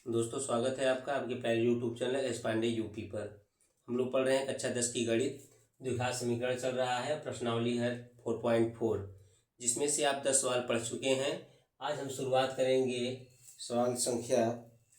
दोस्तों स्वागत है आपका आपके प्यारे YouTube channel S Pandey UP पर। हम लोग पढ़ रहे हैं कक्षा 10 की गणित। द्विघात समीकरण चल रहा है, प्रश्नावली है 4.4, जिसमें से आप 10 सवाल पढ़ चुके हैं। आज हम शुरुआत करेंगे सवाल संख्या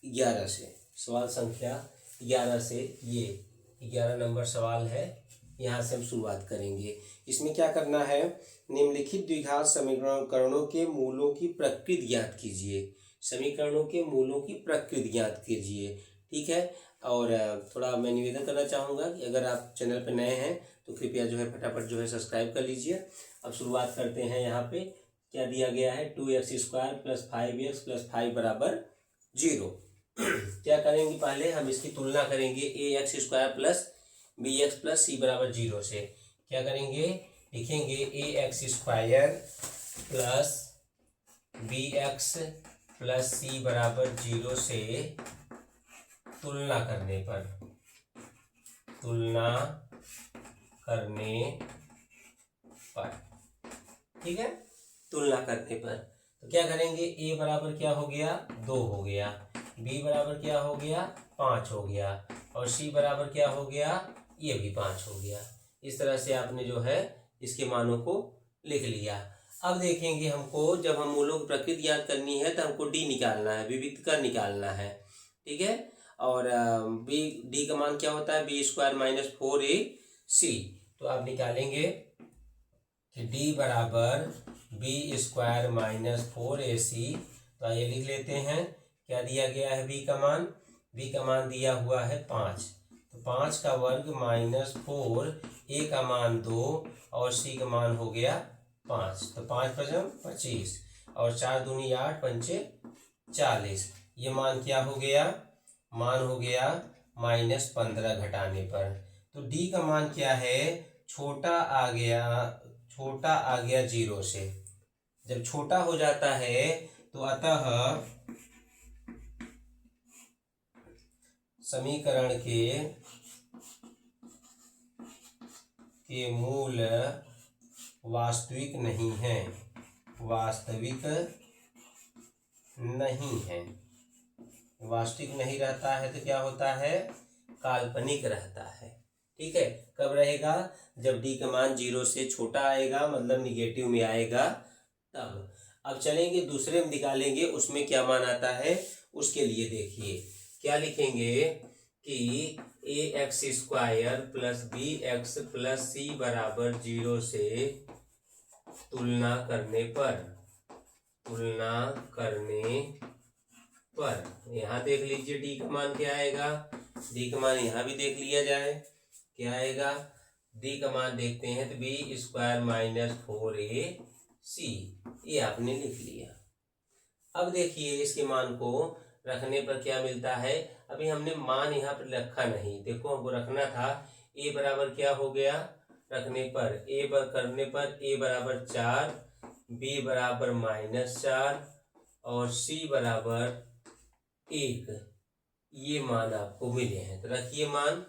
11 से। सवाल संख्या 11 से, ये 11 नंबर सवाल है, यहाँ से हम शुरुआत करेंगे। इसमें क्या करना है, निम्नलिखित द्विघात समीकरणों के मूलों की प्रकृति ज्ञात कीजिए। समीकरणों के मूलों की प्रकृति ज्ञात कीजिए, ठीक है। और थोड़ा मैं निवेदन करना चाहूँगा कि अगर आप चैनल पर नए हैं तो कृपया जो है फटाफट जो है सब्सक्राइब कर लीजिए। अब शुरुआत करते हैं। यहाँ पे क्या दिया गया है, 2x² + 5x + 5 = 0। क्या करेंगे, पहले हम इसकी तुलना करेंगे ax² + bx + c = 0 से। क्या करेंगे, लिखेंगे ax² + bx + c = 0 से तुलना करने पर ठीक है। तुलना करने पर तो क्या करेंगे, a बराबर क्या हो गया, 2 हो गया, b बराबर क्या हो गया, 5 हो गया, और c बराबर क्या हो गया, ये भी 5 हो गया। इस तरह से आपने जो है इसके मानों को लिख लिया। अब देखेंगे, हमको जब हम मूलों की प्रकृति याद करनी है तो हमको डी निकालना है, विविक्त कर निकालना है, ठीक है। और डी का मान क्या होता है, b² - 4ac। तो आप निकालेंगे कि d बराबर b² - 4ac। तो आइए लिख लेते हैं, क्या दिया गया है b का मान, b का मान दिया हुआ है 5। तो 5 का वर्ग -4, a का मान 2 और c का मान हो गया 5। तो 5 × 5 = 25 और 4 दूनी 8, 5 = 40। ये मान क्या हो गया, मान हो गया -15 घटाने पर। तो d का मान क्या है, छोटा आ गया 0 से। जब छोटा हो जाता है तो अतः समीकरण के मूल वास्तविक नहीं है, वास्तविक नहीं रहता है। तो क्या होता है, काल्पनिक रहता है, ठीक है। कब रहेगा, जब डी का मान 0 से छोटा आएगा, मतलब निगेटिव में आएगा, तब। अब चलेंगे दूसरे में निकालेंगे, उसमें क्या मान आता है, उसके लिए देखिए क्या लिखेंगे कि ax² + bx + c = 0 से तुलना करने पर यहाँ देख लीजिए डी का मान क्या आएगा, डी का मान यहाँ भी देख लिया जाए, क्या आएगा, डी का मान देखते हैं तो b² - 4ac, ये आपने लिख लिया। अब देखिए इसके मान को रखने पर क्या मिलता है। अभी हमने मान यहाँ पर रखा नहीं, देखो हमको रखना था a बराबर क्या हो गया, रखने पर करने पर a बराबर 4, b बराबर -4 और c बराबर 1, ये मान आपको मिले हैं। तो रखिए मान,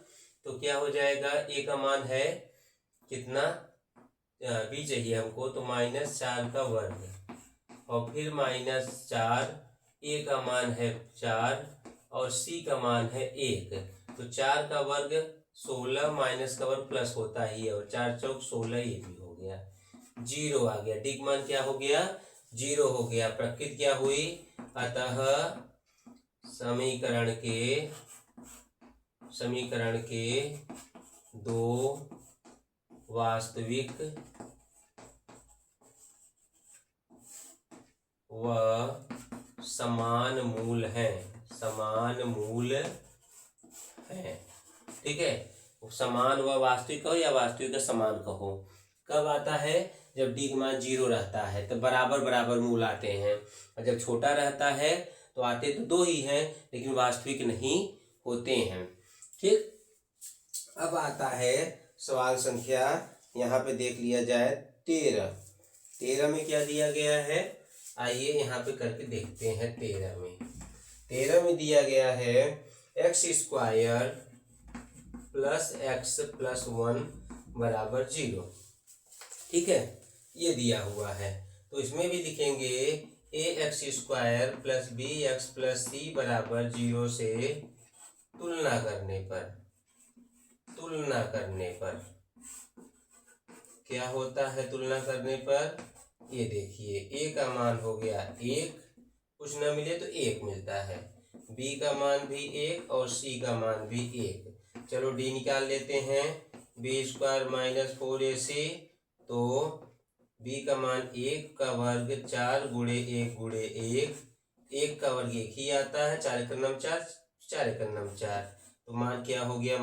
तो क्या हो जाएगा, a का मान है कितना, b चाहिए हमको, तो -4 का वर्ग और फिर -4, a का मान है 4 और c का मान है 1। तो 4 का वर्ग 16, माइनस का वर्ग प्लस होता ही है, और 4 चौक 16, ये भी हो गया, 0 आ गया। डी का मान क्या हो गया, 0 हो गया। प्रकृति क्या हुई, अतः समीकरण के दो वास्तविक व समान मूल हैं, ठीक है। समान व वास्तविक कहो या वास्तविक का समान कहो। कब आता है, जब डी का मान 0 रहता है तो बराबर मूल आते हैं, और जब छोटा रहता है तो आते तो 2 ही हैं लेकिन वास्तविक नहीं होते हैं, ठीक। अब आता है सवाल संख्या, यहाँ पे देख लिया जाए 13 में क्या दिया गया है, आइए यहाँ पे करके देखते हैं। 13 में दिया गया है x² + x + 1 = 0, ठीक है, ये दिया हुआ है। तो इसमें भी लिखेंगे A X square plus B X plus C बराबर 0 से तुलना करने पर क्या होता है? तुलना करने पर ये देखिए, ए का मान हो गया 1, कुछ ना मिले तो 1 मिलता है, बी का मान भी 1 और सी का मान भी 1। चलो डी निकाल लेते हैं, बी स्क्वायर माइनस 4ac, तो बी का मान 1 का वर्ग 4 गुणे 1 गुणे 1, 1 का वर्ग 1 ही आता है, 4 एकम 4, 4 एकम 4, तो मान क्या हो गया?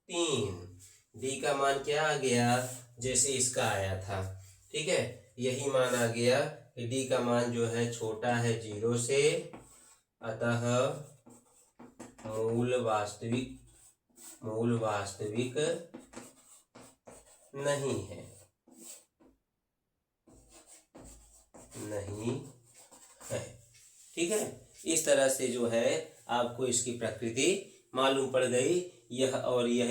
-3। डी का मान क्या आ गया? जैसे इसका आया था, ठीक है, यही मान आ गया कि डी का मान जो है छोटा है 0 से, अतः मूल वास्तविक नहीं है। ठीक है, इस तरह से जो है आपको इसकी प्रकृति मालूम पड़ गई। यह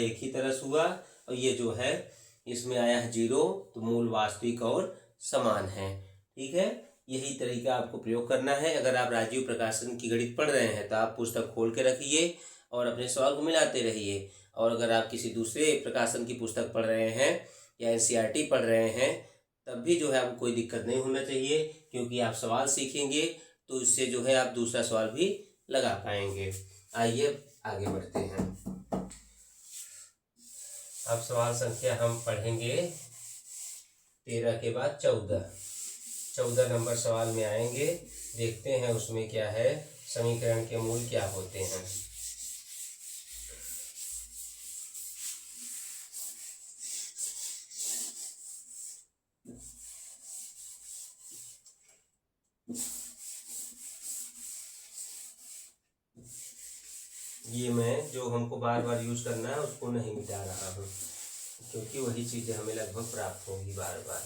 एक ही तरह से हुआ, और ये जो है इसमें आया है 0, तो मूल वास्तविक और समान है। ठीक है, यही तरीका आपको प्रयोग करना है। अगर आप राजीव प्रकाशन की गणित पढ़ रहे हैं तो आप पुस्तक खोल के रखिए और अपने सवाल को मिलाते रहिए। और अगर आप किसी दूसरे प्रकाशन की पुस्तक पढ़ रहे हैं या एनसीईआरटी पढ़ रहे हैं, तब भी जो है आपको कोई दिक्कत नहीं होना चाहिए, क्योंकि आप सवाल सीखेंगे तो इससे जो है आप दूसरा सवाल भी लगा पाएंगे। आइए आगे बढ़ते हैं। अब सवाल संख्या हम पढ़ेंगे 13 के बाद 14 नंबर सवाल में आएंगे। देखते हैं उसमें क्या है, समीकरण के मूल क्या होते हैं। ये मैं जो हमको बार बार यूज करना है उसको नहीं मिटा रहा हूँ, क्योंकि वही चीजें हमें लगभग प्राप्त होंगी बार बार।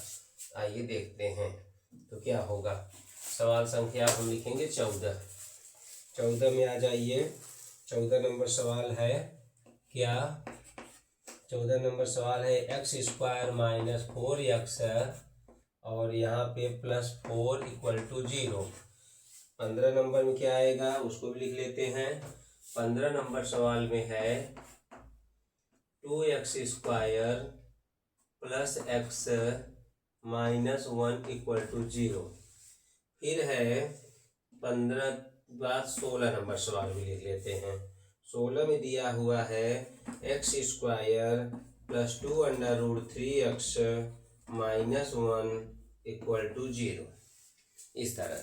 आइए देखते हैं तो क्या होगा। सवाल संख्या हम लिखेंगे 14 में आ जाइए। 14 नंबर सवाल है क्या? 14 नंबर सवाल है एक्स स्क्वायर माइनस 4x और यहाँ पे +4 = 0। 15 नंबर में क्या आएगा उसको भी लिख लेते हैं। 15 नंबर सवाल में है 2x square plus x minus 1 = 0। फिर है 15 बाद 16 नंबर सवाल भी लिख लेते हैं। 16 में दिया हुआ है x square plus 2√3x minus 1 = 0। इस तरह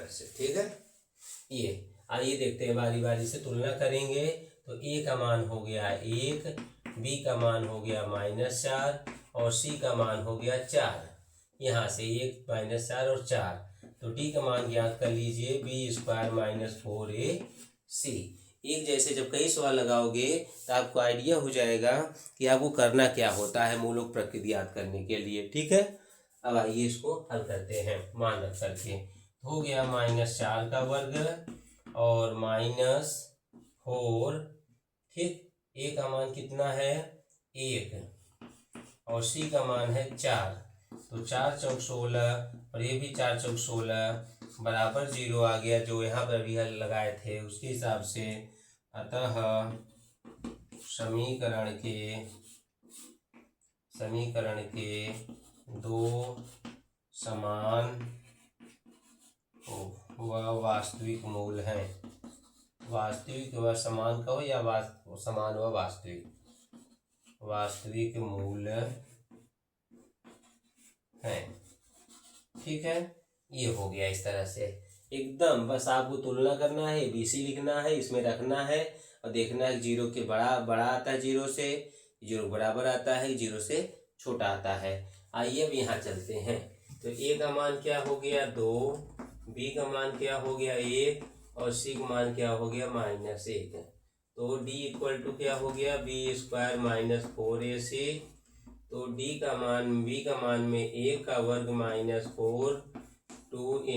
से ठीक है। ये आइए देखते हैं, बारी बारी से तुलना करेंगे। तो a का मान हो गया 1, b का मान हो गया -4 और c का मान हो गया 4। यहाँ से 1 -4 और 4, तो d का मान ज्ञात कर लीजिए, b स्क्वायर माइनस 4ac। एक जैसे जब कई सवाल लगाओगे तो आपको आइडिया हो जाएगा कि आपको करना क्या होता है मूलक प्रकृति याद करने के लिए। ठीक है, अब आइए इसको हल करते हैं मान रख करके। हो गया -4 का वर्ग और -4। ठीक, a का मान कितना है 1 और c का मान है 4, तो 4 चौक 16 और ये भी 4 चौक 16 बराबर 0 आ गया, जो यहाँ पर भी हल लगाए थे उसके हिसाब से। अतः समीकरण के दो समान व वास्तविक मूल हैं। वास्तविक व समान कहो या समान व वास्तविक मूल हैं। ठीक है, ये हो गया इस तरह से एकदम। बस आपको तुलना करना है, BC लिखना है, इसमें रखना है और देखना है 0 के बड़ा आता है 0 से, 0 बराबर आता है, 0 से छोटा आता है। आइए अब यहाँ चलते हैं। तो a का मान क्या हो गया 2, b का मान क्या हो गया 1 और c का मान क्या हो गया -1। तो d = क्या हो गया b स्क्वायर माइनस 4ac। तो b का मान में 1 का वर्ग -4, 2 ×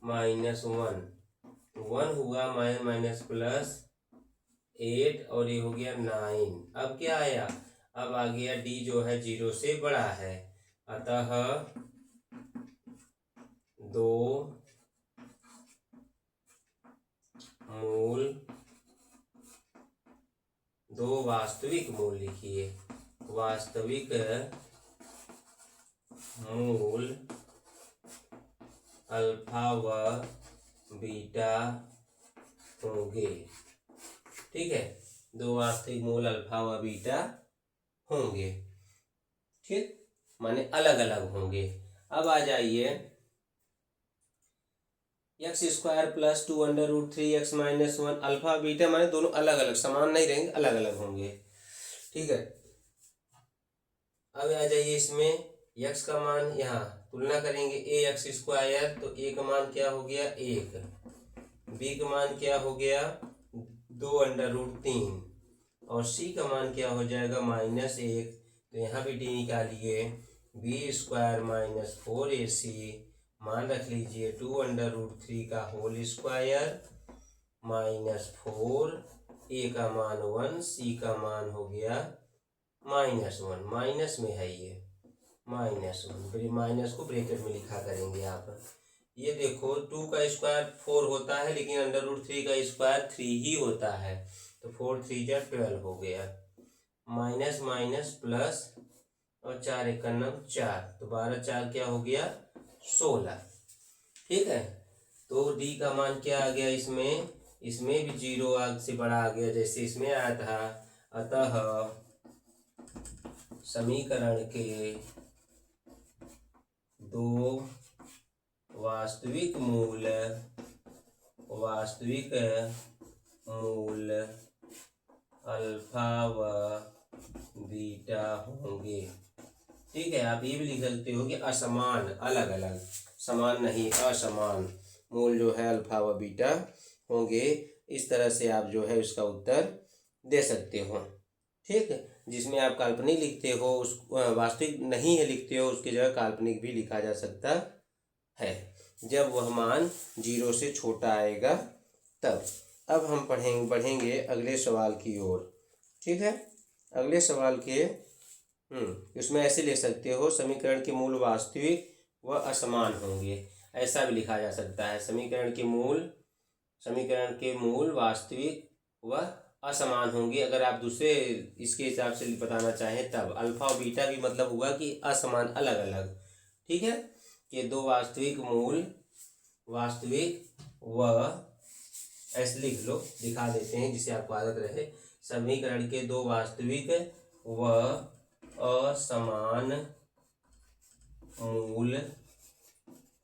-1 हुआ -+8 और ये हो गया 9। अब क्या आया, अब आ गया d जो है 0 से बड़ा है, अतः दो मूल, दो वास्तविक मूल लिखिए, वास्तविक मूल अल्फा व बीटा होंगे। ठीक है, दो वास्तविक मूल अल्फा व बीटा होंगे। ठीक, माने अलग अलग होंगे। अब आ जाइए, x square plus 2√3x minus 1 alpha beta माने दोनों अलग अलग, समान नहीं रहेंगे, अलग अलग होंगे। ठीक है, अब आ जाइए इसमें x का मान, यहाँ तुलना करेंगे ए एक्स स्क्वायर, तो a का मान क्या हो गया 1, b का मान क्या हो गया 2√3 और c का मान क्या हो जाएगा -1। तो यहाँ भी d निकालिए, b स्क्वायर माइनस 4ac मान रख लीजिए 2√3 का होल स्क्वायर -4, a का मान 1, c का मान हो गया -1, माइनस में है ये -1, माइनस को ब्रैकेट में लिखा करेंगे आप। ये देखो 2 का स्क्वायर 4 होता है, लेकिन √3 का स्क्वायर 3 ही होता है, तो 4 3 जा 12 हो गया, माइनस माइनस प्लस और 4 1 4, तो 12 4 क्या हो गया 16। ठीक है, तो डी का मान क्या आ गया इसमें, इसमें भी 0 आग से बड़ा आ गया जैसे इसमें आया था। अतः समीकरण के दो वास्तविक मूल अल्फा व बीटा होंगे। ठीक है, आप ये भी लिख सकते हो कि असमान, अलग अलग, समान नहीं असमान मूल जो है अल्फा व बीटा होंगे। इस तरह से आप जो है उसका उत्तर दे सकते हो। ठीक है, जिसमें आप काल्पनिक लिखते हो, उस वास्तविक नहीं है लिखते हो, उसकी जगह काल्पनिक भी लिखा जा सकता है जब वह मान 0 से छोटा आएगा तब। अब हम बढ़ेंगे अगले सवाल की ओर। ठीक है, अगले सवाल के उसमें ऐसे लिख सकते हो, समीकरण के मूल वास्तविक व असमान होंगे, ऐसा भी लिखा जा सकता है। समीकरण के मूल वास्तविक व असमान होंगे। अगर आप दूसरे इसके हिसाब से बताना चाहें तब अल्फा और बीटा भी मतलब हुआ कि असमान, अलग अलग। ठीक है, कि दो वास्तविक व, ऐसे लिख लो, दिखा देते हैं जिसे आपको आदत रहे। समीकरण के दो वास्तविक व असमान मूल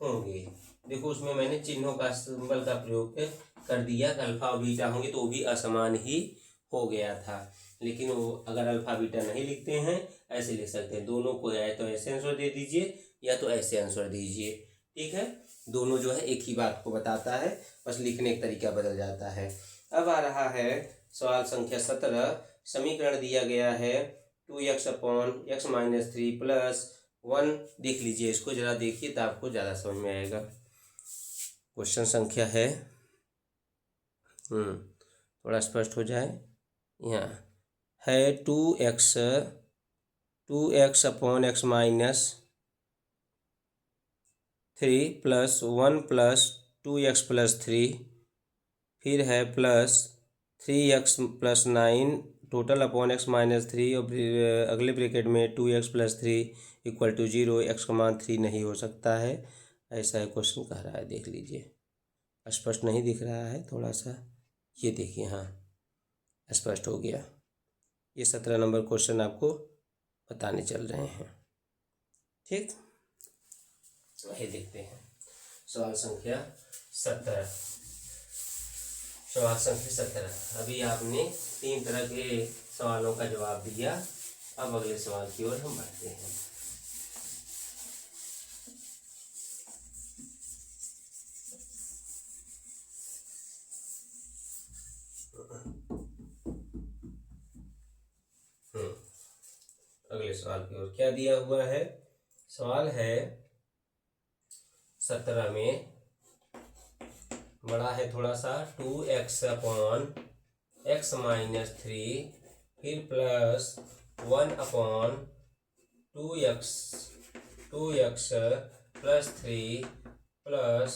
होंगे। देखो उसमें मैंने चिन्हों का, सिंबल का प्रयोग कर दिया, अल्फा और बीटा होंगे तो वो भी असमान ही हो गया था। लेकिन वो अगर अल्फा बीटा नहीं लिखते हैं, ऐसे लिख सकते हैं, दोनों को या तो ऐसे आंसर दे दीजिए या तो ऐसे आंसर दीजिए। ठीक है, दोनों जो है एक ही बात को बताता है, बस लिखने का तरीका बदल जाता है। अब आ रहा है सवाल संख्या 17। समीकरण दिया गया है 2x/x - 3 + 1। देख लीजिए इसको, जरा देखिए तो आपको ज़्यादा समझ में आएगा। क्वेश्चन संख्या है, थोड़ा स्पष्ट हो जाए। यहाँ है 2x/x - 3 + 1 + 2x + 3, फिर है plus 3x + 9 total upon x - 3, और अगले ब्रैकेट में 2x + 3 = 0। x का मान 3 नहीं हो सकता है, ऐसा है क्वेश्चन कह रहा है। देख लीजिए, स्पष्ट नहीं दिख रहा है थोड़ा सा, ये देखिए, हाँ स्पष्ट हो गया। ये 17 नंबर क्वेश्चन आपको बताने चल रहे हैं। ठीक, वही देखते हैं सवाल संख्या 17। अभी आपने 3 तरह के सवालों का जवाब दिया। अब अगले सवाल की ओर हम बढ़ते हैं। अगले सवाल की ओर क्या दिया हुआ है। सवाल है 17 में, बड़ा है थोड़ा सा, 2x/x - 3 फिर plus 1/2x + 3 plus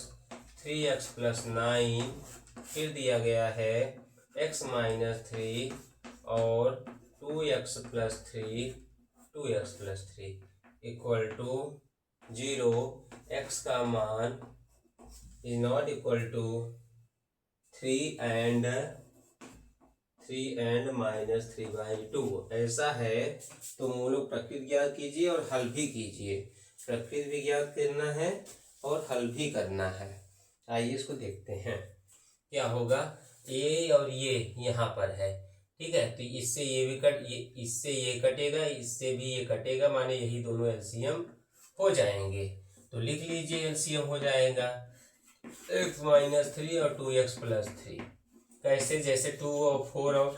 3x plus 9, फिर दिया गया है x माइनस 3 और 2x plus 3 equal to 0। x का मान is not equal to 3 and -3/2 ऐसा है। तो मूलों प्रकृति ज्ञात कीजिए और हल भी कीजिए। प्रकृति भी ज्ञात करना है और हल भी करना है। आइए इसको देखते हैं क्या होगा। ये और ये यहाँ पर है, ठीक है। तो इससे ये भी इससे ये कटेगा, इससे भी ये कटेगा, माने यही दोनों एलसीएम हो जाएंगे। तो लिख लीजिए एलसीएम हो जाएगा x माइनस 3 और 2x प्लस 3। कैसे? जैसे 2 और 4 और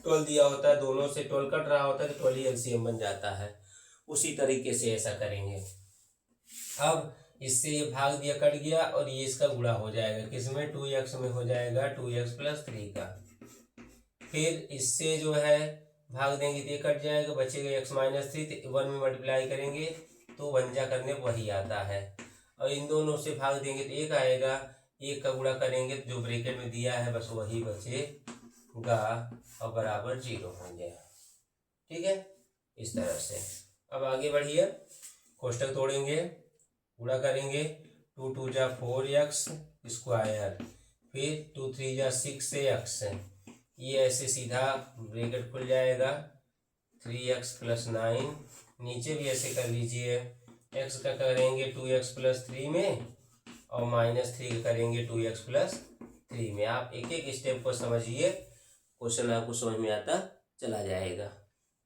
12 दिया होता है, दोनों से 12 कट रहा होता है तो 12 ही एलसीएम बन जाता है। उसी तरीके से ऐसा करेंगे। अब इससे ये भाग दिया, कट गया, और ये इसका गुणा हो जाएगा किसमें? 2x में हो जाएगा 2x प्लस 3 का। फिर इससे जो है भाग देंगे तो ये कट जाएगा, बचेगा x माइनस 3। 1 में मल्टीप्लाई करेंगे तो वंजा करने वही आता है। और इन दोनों से भाग देंगे तो एक आएगा, एक का गुणा करेंगे तो जो ब्रैकेट में दिया है बस वही बचेगा और बराबर 0 हो गया। ठीक है, इस तरह से। अब आगे बढ़िए, कोष्टक तोड़ेंगे, गुणा करेंगे। 2 2 जा 4x स्क्वायर, फिर 2 3 जा 6x, ये ऐसे सीधा ब्रैकेट खुल जाएगा। 3x प्लस 9, नीचे भी ऐसे कर लीजिए। x का करेंगे 2x प्लस 3 में और -3 का करेंगे 2x प्लस 3 में। आप एक एक स्टेप को समझिए, क्वेश्चन आपको समझ में आता चला जाएगा।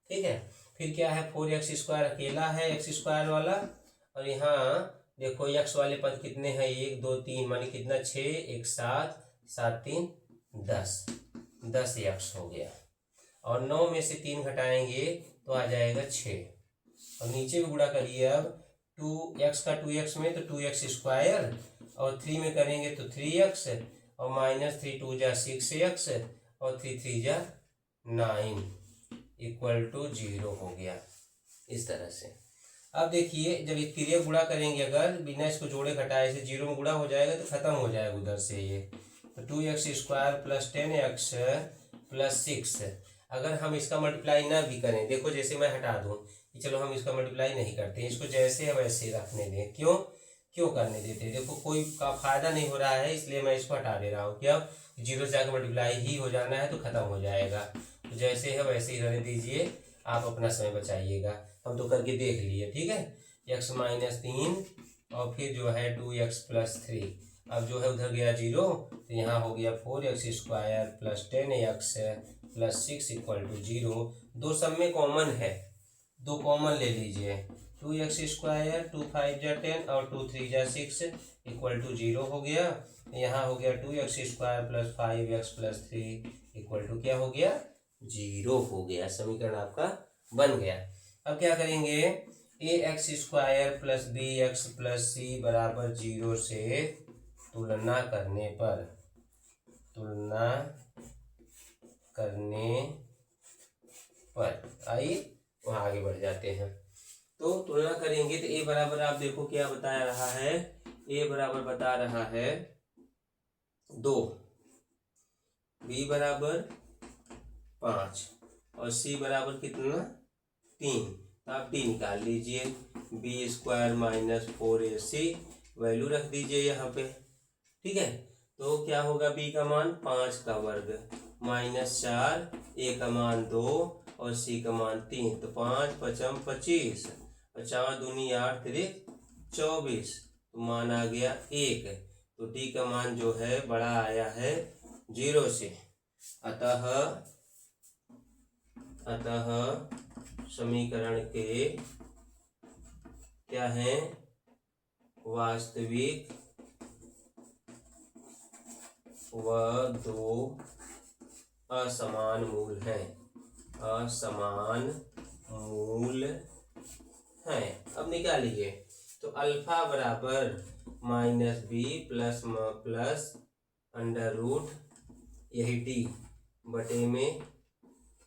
ठीक है, फिर क्या है? 4x स्क्वायर अकेला है x स्क्वायर वाला, और यहाँ देखो x वाले पद कितने हैं? 1 2 3, माने कितना? 6 1 7 7 3 10 x हो गया। और 9 में से 3 घटाएंगे तो आ जाएगा 6। और नीचे भी गुणा करिए। अब 2x का 2x में तो 2x स्क्वायर, और 3 में करेंगे तो 3x, और -3 2 जा 6x और 3 3 जा 9 इक्वल टू 0 हो गया। इस तरह से। अब देखिए, जब ये क्रिया गुणा करेंगे, अगर बिना इसको जोड़े घटाए से 0 में गुणा हो जाएगा तो खत्म हो जाएगा उधर से ये। तो 2x square plus 10x plus 6, अगर हम इसका मल्टीप्लाई ना भी करें, देखो जैसे मैं हटा दूं कि चलो हम इसका मल्टीप्लाई नहीं करते, इसको जैसे है वैसे रखने दें। क्यों करने देते? देखो कोई का फायदा नहीं हो रहा है, इसलिए मैं इसको हटा दे रहा हूँ। क्या 0 से जाकर मल्टीप्लाई ही हो जाना है तो खत्म हो जाएगा। तो जैसे है वैसे ही रहने दीजिए, आप अपना समय बचाइएगा। हम तो करके देख लिए, ठीक है। x माइनस 3 और फिर जो है 2x प्लस 3, अब जो है उधर गया 0 तो यहाँ हो गया 4x square plus 10x plus 6 equal to 0। दो सब में कॉमन है, दो कॉमन ले लीजिए। 2x स्क्वायर 2 5 जा 10 और 2 3 जा 6 इक्वल टू 0 हो गया। यहाँ हो गया 2x square plus 5x plus 3 equal to क्या हो गया? 0 हो गया। समीकरण आपका बन गया। अब क्या करेंगे? ax square plus bx plus c बराबर 0 से तुलना करने पर आइए वहाँ आगे बढ़ जाते हैं। तो तुलना करेंगे तो a बराबर, आप देखो क्या बता रहा है? a बराबर बता रहा है 2, b बराबर 5 और c बराबर कितना? 3। तो आप d निकाल लीजिए। b square minus 4ac value रख दीजिए यहाँ पे। ठीक है, तो क्या होगा? b का मान 5 का वर्ग माइनस 4, a का मान 2 और c का मान 3। तो 5 5 25 और 4 दूनी 8 3 24, तो मान आ गया 1। तो d का मान जो है बड़ा आया है 0 से। अतः समीकरण के क्या हैं? वास्तविक व दो असमान मूल हैं। अब निकालिए। तो अल्फा बराबर -b प्लस अंडर रूट यही d बटे में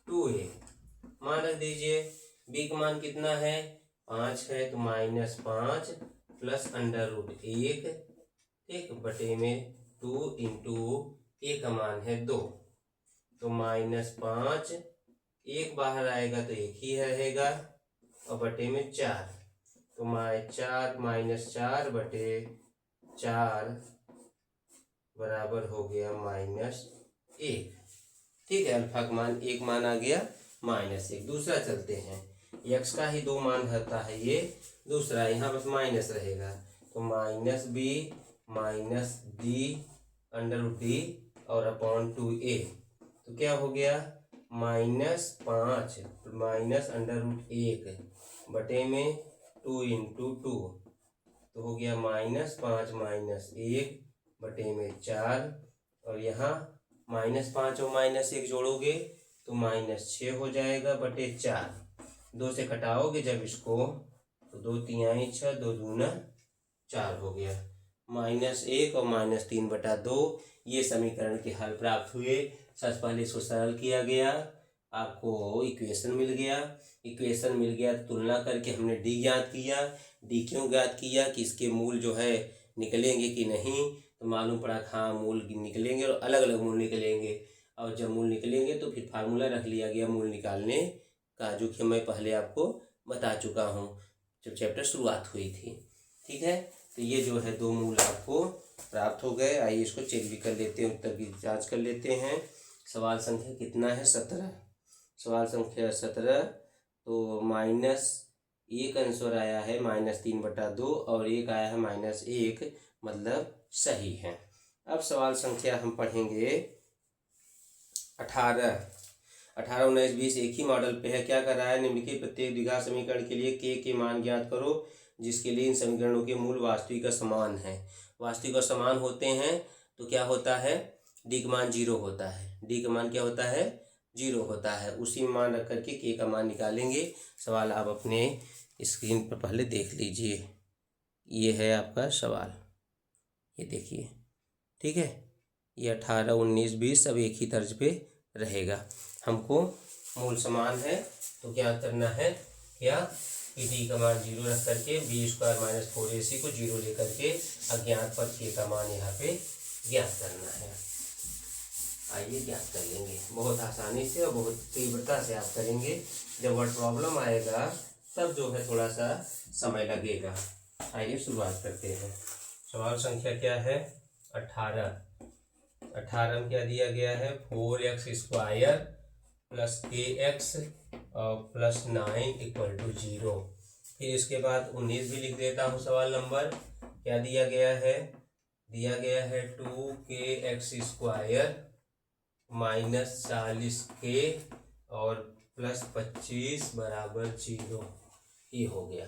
2a मान रख दीजिए। b का मान कितना है? 5 है, तो -5 प्लस अंडर रूट 1 ठीक, बटे में 2 इंटू ए का मान है 2, तो -5, एक बाहर आएगा तो एक ही रहेगा, और बटे में 4, तो 4 -4 बटे 4 बराबर हो गया -1। ठीक है, अल्फा का मान 1 मान आ गया -1। दूसरा चलते हैं, यक्स का ही 2 मान रहता है, ये दूसरा यहाँ बस माइनस रहेगा, तो -b -d √d और अपॉन 2a, तो क्या हो गया -5 -√1 बटे में 2 इंटू 2, तो हो गया -5 -1 बटे में 4, और यहाँ -5 और -1 जोड़ोगे तो -6 हो जाएगा बटे 4, 2 से घटाओगे जब इसको तो 2 तिहाई 6, 2 दूना 4 हो गया, -1 और -3 बटा 2, ये समीकरण के हल प्राप्त हुए। सबसे पहले इसको सरल किया गया, आपको इक्वेशन मिल गया, तो तुलना करके हमने डी ज्ञात किया। डी क्यों ज्ञात किया कि इसके मूल जो है निकलेंगे कि नहीं, तो मालूम पड़ा हाँ मूल निकलेंगे और अलग अलग मूल निकलेंगे, और जब मूल निकलेंगे तो फिर फार्मूला रख लिया गया मूल निकालने का, जो कि मैं पहले आपको बता चुका हूँ जब चैप्टर शुरुआत हुई थी। ठीक है, तो ये जो है 2 मूल आपको प्राप्त हो गए। आइए इसको चेक भी कर लेते हैं, उत्तर की जांच कर लेते हैं। सवाल संख्या कितना है 17, सवाल संख्या 17, तो -1 आंसर आया है -3 बटा 2, और 1 आया है -1, मतलब सही है। अब सवाल संख्या हम पढ़ेंगे 18, 19, 20 एक ही मॉडल पे है। क्या कर रहा है, निम्नलिखित प्रत्येक द्विघात समीकरण के लिए के मान ज्ञात करो, जिसके लिए इन समीकरणों के मूल वास्तविक समान है। वास्तविक और समान होते हैं तो क्या होता है, डी का मान 0 होता है, डी का मान क्या होता है 0 होता है, उसी में मान रख करके के का मान निकालेंगे। सवाल आप अपने स्क्रीन पर पहले देख लीजिए, ये है आपका सवाल, ये देखिए। ठीक है, ये 18, 19, 20 सब एक ही तर्ज पे रहेगा। हमको मूल समान है तो क्या करना है, क्या कि डी का मान 0 रख करके b² - 4ac को 0 लेकर के अज्ञात पद के का मान यहाँ पे ज्ञात करना है। आइए ज्ञात कर लेंगे बहुत आसानी से और बहुत तीव्रता से आप करेंगे। जब वर्ड प्रॉब्लम आएगा तब जो है थोड़ा सा समय लगेगा। आइए शुरुआत करते हैं। सवाल संख्या क्या है 18 में क्या दिया गया है 4x² + kx और +9 = 0। फिर इसके बाद 19 भी लिख देता हूँ। सवाल नंबर क्या दिया गया है, 2kx² -40k और +25 = 0। ये हो गया।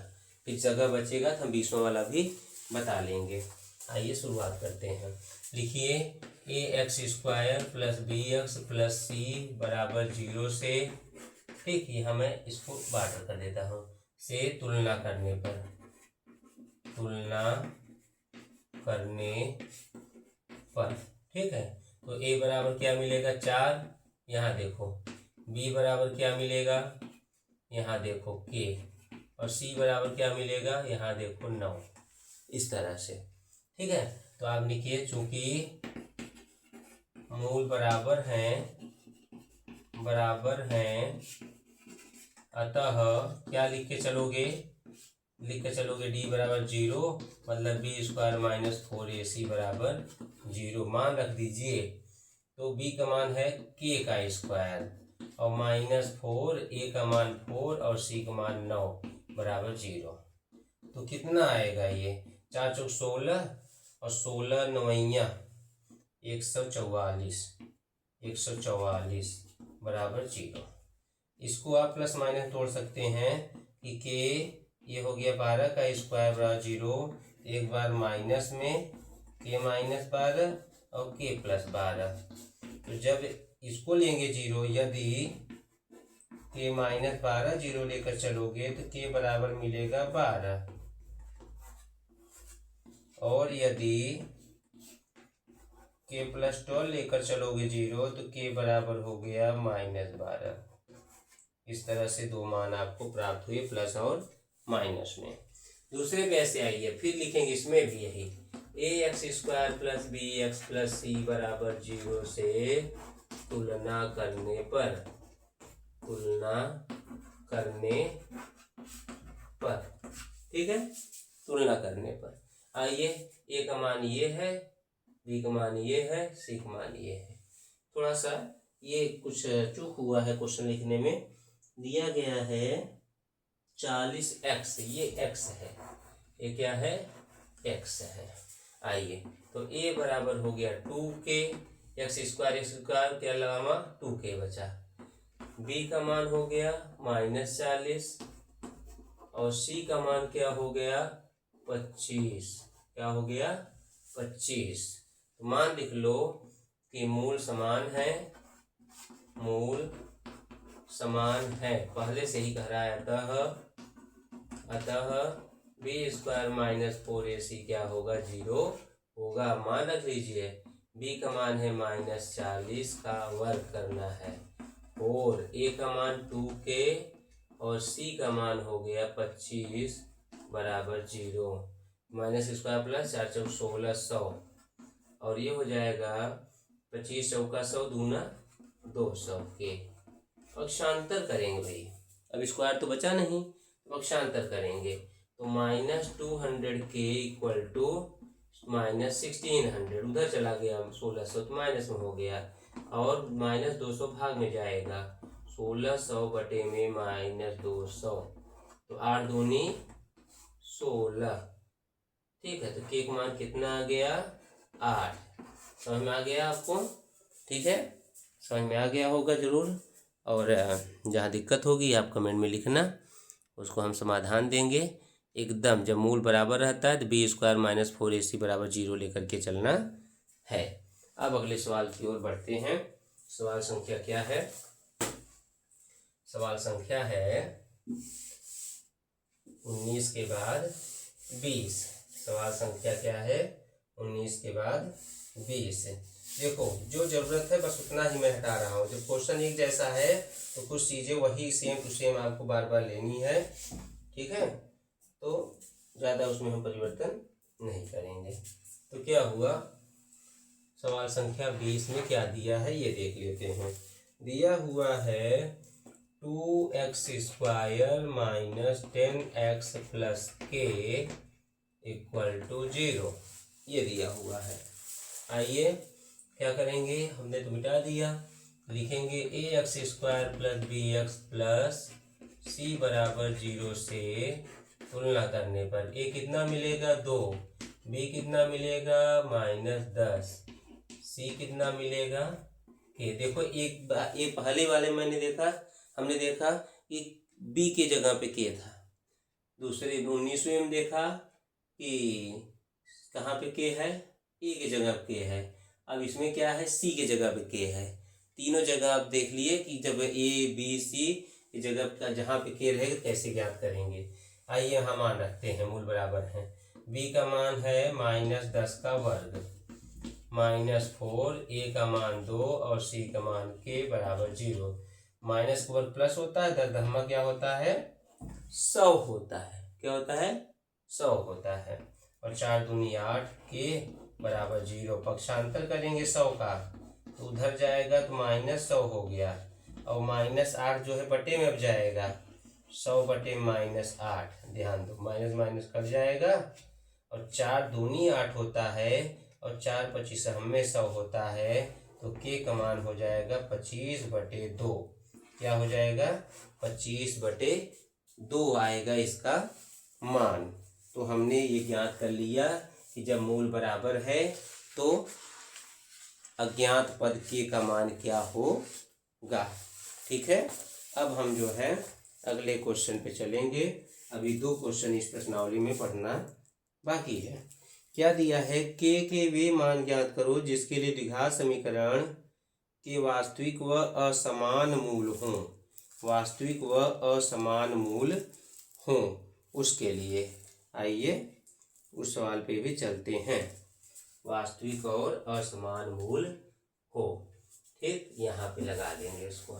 फिर जगह बचेगा तो हम 20वां वाला भी बता लेंगे। आइए शुरुआत करते हैं। लिखिए ax² + bx + c = 0 से, ठीक है, हमें इसको बाटर कर देता हूँ, से तुलना करने पर ठीक है, तो a बराबर क्या मिलेगा 4, यहाँ देखो, b बराबर क्या मिलेगा, यहाँ देखो k, और c बराबर क्या मिलेगा, यहाँ देखो 9। इस तरह से, ठीक है। तो आप लिखिए चूंकि मूल बराबर हैं अतः क्या लिख के चलोगे, d बराबर 0, मतलब b² - 4ac = 0 मान रख दीजिए। तो b का मान है k का स्क्वायर और -4, a का मान 4 और c का मान 9 = 0। तो कितना आएगा ये 4 चौक 16 और 16 9 144 = 0। इसको आप प्लस माइनस तोड़ सकते हैं कि के ये हो गया 12 का स्क्वायर = 0, एक बार माइनस में के -12 और के +12। तो जब इसको लेंगे 0, यदि के -12 0 लेकर चलोगे तो के बराबर मिलेगा 12, और यदि के +12 लेकर चलोगे 0 तो के बराबर हो गया -12। इस तरह से 2 मान आपको प्राप्त हुए प्लस और माइनस में। दूसरे पे ऐसे आइए, फिर लिखेंगे इसमें भी यही, A X square plus B X plus C बराबर 0 से तुलना करने पर ठीक है, तुलना करने पर आइए, ए का मान ये है, बी का मान ये है, सी का मान ये है। थोड़ा सा ये कुछ चूक हुआ है क्वेश्चन लिखने में, दिया गया है 40x, ये x है, ये क्या है, x है। आइए, तो a बराबर हो गया 2k, एक्स स्क्वायर क्या लगामा 2k बचा। b का मान हो गया -40 और c का मान क्या हो गया 25, क्या हो गया 25। तो मान लिख लो कि मूल समान है, पहले से ही कह रहा है, अतः बी स्क्वायर -4ac क्या होगा 0 होगा। मान रख लीजिए b का मान है -40 का वर्ग करना है, और a का मान 2k और c का मान हो गया 25 बराबर 0। माइनस स्क्वायर प्लस 4 चौक 1600 और ये हो जाएगा 25 चौका 100 दूना 200 के। पक्षांतर करेंगे भाई, अब स्क्वायर तो बचा नहीं, पक्षांतर करेंगे तो -200k इक्वल टू -1600, उधर चला गया 1600 तो माइनस में हो गया, और -200 भाग में जाएगा, 1600 बटे में -200, तो 8 दूनी 16। ठीक है, तो के का मान कितना आ गया 8। समझ में आ गया आपको? ठीक है, समझ में आ गया होगा जरूर, और जहाँ दिक्कत होगी आप कमेंट में लिखना, उसको हम समाधान देंगे एकदम। जब मूल बराबर रहता है तो बी स्क्वायर -4ac बराबर 0 लेकर के चलना है। अब अगले सवाल की ओर बढ़ते हैं। सवाल संख्या क्या है? सवाल संख्या है 19 के बाद 20। सवाल संख्या क्या है? 19 के बाद 20। देखो, जो जरूरत है बस उतना ही मैं हटा रहा हूँ। जब क्वेश्चन एक जैसा है तो कुछ चीज़ें वही सेम टू सेम आपको बार बार लेनी है, ठीक है, तो ज़्यादा उसमें हम परिवर्तन नहीं करेंगे। तो क्या हुआ, सवाल संख्या 20 में क्या दिया है ये देख लेते हैं। दिया हुआ है 2x square -10x plus k equal to 0, ये दिया हुआ है। आइए क्या करेंगे, हमने तो मिटा दिया, लिखेंगे A X square plus B X plus C बराबर 0 से तुलना करने पर ए कितना मिलेगा 2, बी कितना मिलेगा -10, सी कितना मिलेगा के। देखो एक पहले वाले हमने देखा कि बी के जगह पे के था, दूसरे 19वें में देखा कि कहाँ पे के है, ए के जगह पे के है। अब इसमें क्या है, सी के जगह पे के है। तीनों जगह आप देख लिए कि जब ए बी सी की जगह का जहाँ पे के रहेगा कैसे ज्ञात करेंगे। आइए यहाँ मान रखते हैं, मूल बराबर है। बी का मान है -10 का वर्ग -4, ए का मान 2 और सी का मान के बराबर 0। माइनस का वर्ग प्लस होता है, 10 दहमा क्या होता है 100 होता है, क्या होता है 100 होता है, और 4 दूनी 8 के बराबर 0। पक्षांतर करेंगे 100 का तो उधर जाएगा तो -100 हो गया, और -8 जो है बटे में अब जाएगा, 100 बटे -8, ध्यान दो माइनस माइनस कट जाएगा, और 4 दूनी 8 होता है, और 4 25 में 100 होता है, तो के का मान हो जाएगा 25/2। क्या हो जाएगा 25/2 आएगा इसका मान। तो हमने ये ज्ञात कर लिया कि जब मूल बराबर है तो अज्ञात पद के का मान क्या होगा। ठीक है, अब हम जो है अगले क्वेश्चन पे चलेंगे। अभी 2 क्वेश्चन इस प्रश्नावली में पढ़ना बाकी है। क्या दिया है, के वे मान ज्ञात करो जिसके लिए द्विघात समीकरण के वास्तविक व असमान मूल हों, वास्तविक व असमान मूल हों, उसके लिए। आइए उस सवाल पे भी चलते हैं। वास्तविक और असमान मूल हो, ठीक, यहाँ पे लगा देंगे इसको,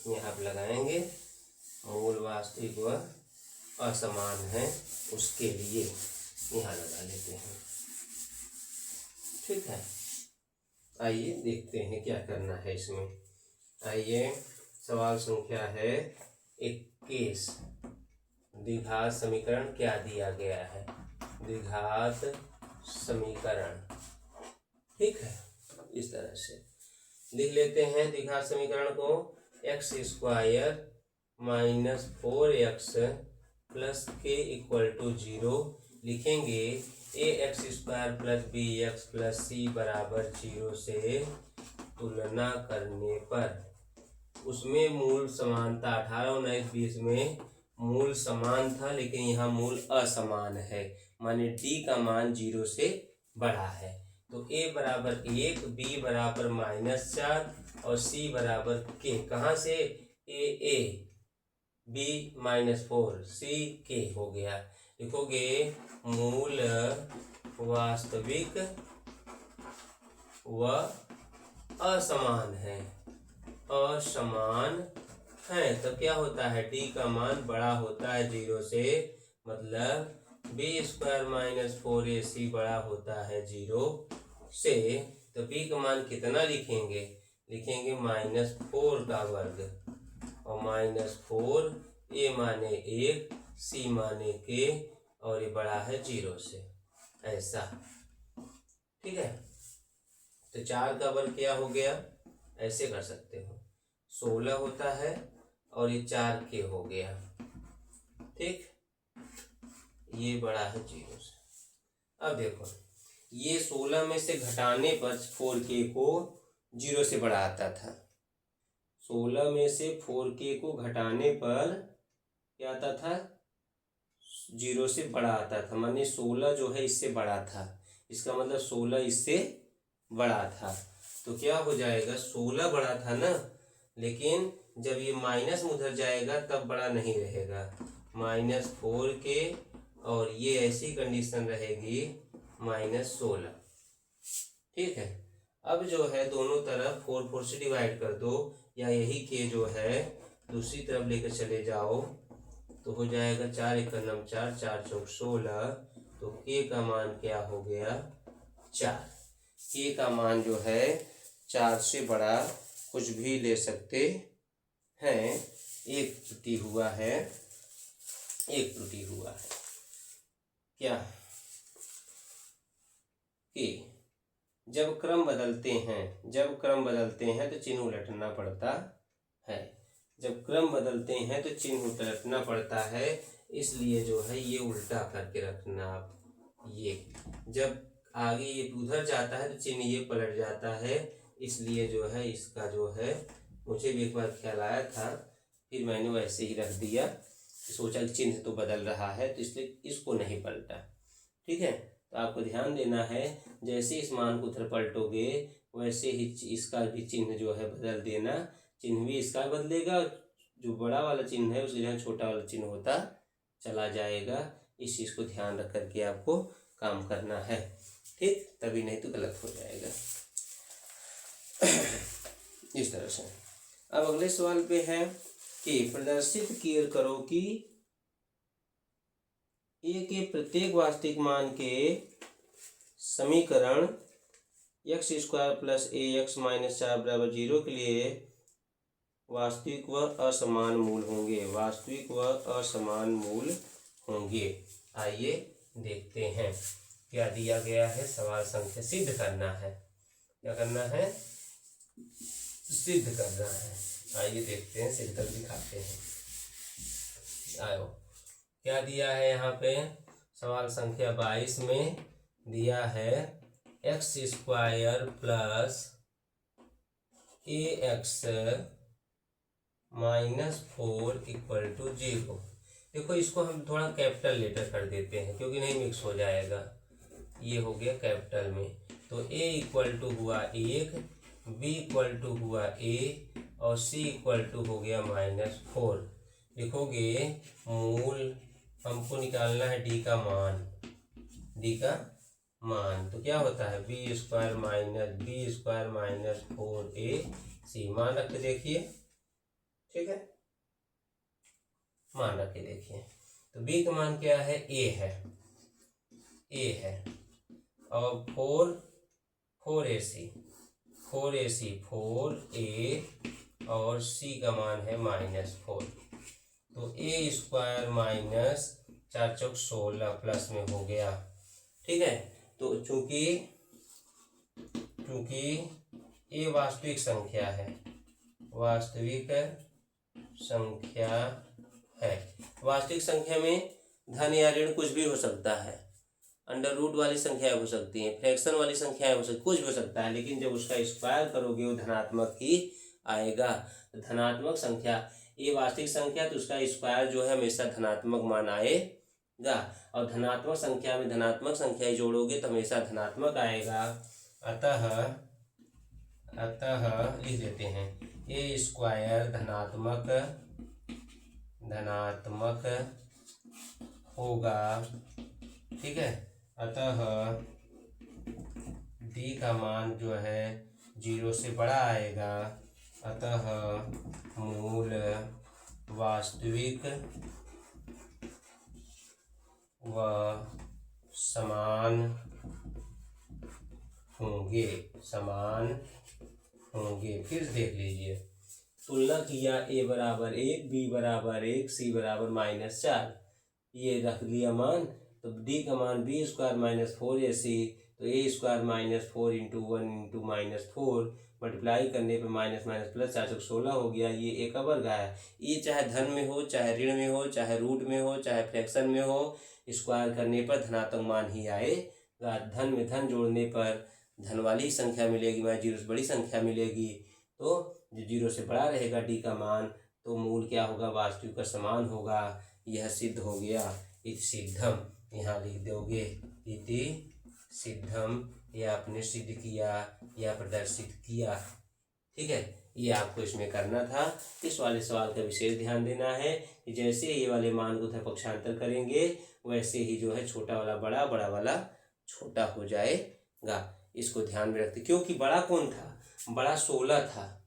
यहाँ पे लगाएंगे मूल वास्तविक व असमान है उसके लिए। यहाँ लगा लेते हैं। ठीक है, आइए देखते हैं क्या करना है इसमें। आइए, सवाल संख्या है 21। द्विघात समीकरण क्या दिया गया है? द्विघात समीकरण, ठीक है, इस तरह से लिख लेते हैं द्विघात समीकरण को। X square minus 4x plus K equal to 0 लिखेंगे। A X square plus B X plus C बराबर 0 से तुलना करने पर उसमें मूल समान था। 18, 19, 20 में मूल समान था, लेकिन यहाँ मूल असमान है, माने डी का मान 0 से बड़ा है। तो ए बराबर 1, बी बराबर -4 और सी बराबर के। कहाँ से? ए बी -4 सी के हो गया। लिखोगे मूल वास्तविक व असमान है, असमान है। तो क्या होता है? डी का मान बड़ा होता है 0 से, मतलब बी स्क्वायर -4ac बड़ा होता है 0 से। तो बी का मान कितना लिखेंगे? लिखेंगे -4 का वर्ग और -4, ए माने 1, सी माने के, और ये बड़ा है 0 से, ऐसा। ठीक है, तो 4 का वर्ग क्या हो गया? ऐसे कर सकते हो, 16 होता है और ये 4 के हो गया। ठीक, ये बड़ा है 0 से। अब देखो, ये 16 में से घटाने पर 4k को 0 से बड़ा आता था। 16 में से 4k को घटाने पर क्या आता था? 0 से बड़ा आता था, माने 16 जो है इससे बड़ा था। इसका मतलब 16 इससे बड़ा था। तो क्या हो जाएगा? 16 बड़ा था ना, लेकिन जब ये माइनस में उधर जाएगा तब बड़ा नहीं रहेगा। -4k और ये ऐसी कंडीशन रहेगी -16। ठीक है, अब जो है दोनों तरफ 4 से डिवाइड कर दो, या यही के जो है दूसरी तरफ लेकर चले जाओ, तो हो जाएगा 4 × 9 4, 4 × 16। तो के का मान क्या हो गया? 4। के का मान जो है 4 से बड़ा कुछ भी ले सकते हैं। एक त्रुटि हुआ है, एक त्रुटि हुआ है। क्या? कि जब क्रम बदलते हैं तो चिन्ह उलटना पड़ता है। जब क्रम बदलते हैं तो चिन्ह उलटना पड़ता है, इसलिए जो है ये उल्टा करके रखना आप। ये जब आगे ये उधर जाता है तो चिन्ह ये पलट जाता है, इसलिए जो है इसका जो है, मुझे भी एक बार ख्याल आया था, फिर मैंने वैसे ही रख दिया। सोचा कि चिन्ह तो बदल रहा है, तो इसलिए इसको नहीं पलटा। ठीक है, तो आपको ध्यान देना है, जैसे इस मान को उधर पलटोगे वैसे ही इसका भी चिन्ह जो है बदल देना। चिन्ह भी इसका बदलेगा, जो बड़ा वाला चिन्ह है उसके जहाँ छोटा वाला चिन्ह होता चला जाएगा। इस चीज़ को ध्यान रख करके आपको काम करना है। ठीक, तभी नहीं तो गलत हो जाएगा। इस तरह से। अब अगले सवाल पे है कि प्रदर्शित करो कि ए के प्रत्येक वास्तविक मान के समीकरण x² + ax - 4 = 0 के लिए वास्तविक व असमान मूल होंगे। वास्तविक व असमान मूल होंगे। आइए देखते हैं क्या दिया गया है। सवाल संख्या सिद्ध करना है। क्या करना है? सिद्ध करना है। आइए देखते हैं, सिद्ध कर दिखाते हैं। आयो, क्या दिया है यहाँ पे? सवाल संख्या 22 में दिया है x² + ax - 4 = 0। देखो, इसको हम थोड़ा कैपिटल लेटर कर देते हैं क्योंकि नहीं मिक्स हो जाएगा। ये हो गया कैपिटल में, तो a = हुआ 1, b = हुआ a और c = हो गया -4। लिखोगे मूल हमको निकालना है d का मान। d का मान तो क्या होता है? b² - b² - 4ac। मान रख के देखिए। ठीक है, मान रख के देखिए। तो b का मान क्या है? a है। ए है और 4ac 4a और c का मान है -4। तो a square minus 4 Chowk 16 plus में हो गया। ठीक है, तो चूंकि a वास्तविक संख्या है, वास्तविक संख्या में धन या ऋण कुछ भी हो सकता है, अंडर रूट वाली संख्याएं हो सकती हैं, फ्रैक्शन वाली संख्याएं हो सकती, कुछ भी हो सकता है, लेकिन जब उसका स्क्वायर करोगे वो धनात्मक ही आएगा। धनात्मक संख्या ये वास्तविक संख्या, तो उसका स्क्वायर जो है हमेशा धनात्मक मान आएगा, और धनात्मक संख्या में धनात्मक संख्याएं जोड़ोगे तो हमेशा धनात्मक आएगा। अतः लिख देते हैं ए स्क्वायर धनात्मक होगा। ठीक है, अतः डी का मान जो है 0 से बड़ा आएगा, अतः मूल वास्तविक व समान होंगे। फिर देख लीजिए, तुलना किया a बराबर 1, b बराबर 1, c बराबर -4, ये रख लिया मान, तो d का मान b स्क्वायर -4ac, तो a square -4 into 1 into -4 multiply करने पे माइनस माइनस प्लस 4 चौक 16 हो गया। ये एक का वर्ग है, ये चाहे धन में हो, चाहे ऋण में हो, चाहे रूट में हो, चाहे फ्रैक्शन में हो, स्क्वायर करने पर धनात्मक मान ही आएगा। धन में धन जोड़ने पर धन वाली संख्या मिलेगी, वह 0 से बड़ी संख्या मिलेगी, तो जो 0 से बड़ा रहेगा डी का मान, तो मूल क्या होगा, वास्तविक का समान होगा। यह सिद्ध हो गया। इति सिद्धम यहाँ लिख दोगे, इति सिद्धम, यह आपने सिद्ध किया या प्रदर्शित किया। ठीक है, ये आपको इसमें करना था। इस वाले सवाल का विशेष ध्यान देना है कि जैसे ये वाले मान को पक्षांतर करेंगे वैसे ही जो है छोटा वाला बड़ा, बड़ा वाला छोटा हो जाएगा। इसको ध्यान में रखते, क्योंकि बड़ा कौन था, बड़ा 16 था,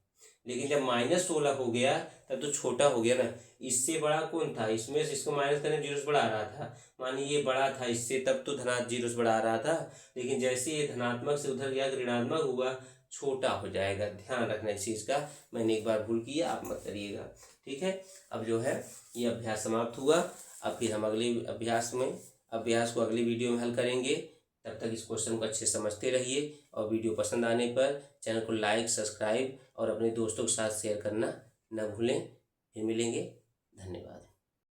लेकिन जब -16 हो गया तब तो छोटा हो गया ना। इससे बड़ा कौन था, इसमें से इसको माइनस करने 0 से बड़ा आ रहा था, मानिए ये बड़ा था इससे, तब तो धनात्मक 0 से बड़ा आ रहा था, लेकिन जैसे ये धनात्मक से उधर गया ऋणात्मक हुआ, छोटा हो जाएगा। ध्यान रखना इस चीज़ का, मैंने एक बार भूल किया, आप मत करिएगा। ठीक है, अब जो है ये अभ्यास समाप्त हुआ। अब फिर हम अगले अभ्यास को अगली वीडियो में हल करेंगे। तब तक इस क्वेश्चन को अच्छे समझते रहिए, और वीडियो पसंद आने पर चैनल को लाइक, सब्सक्राइब और अपने दोस्तों के साथ शेयर करना न भूलें। फिर मिलेंगे, धन्यवाद।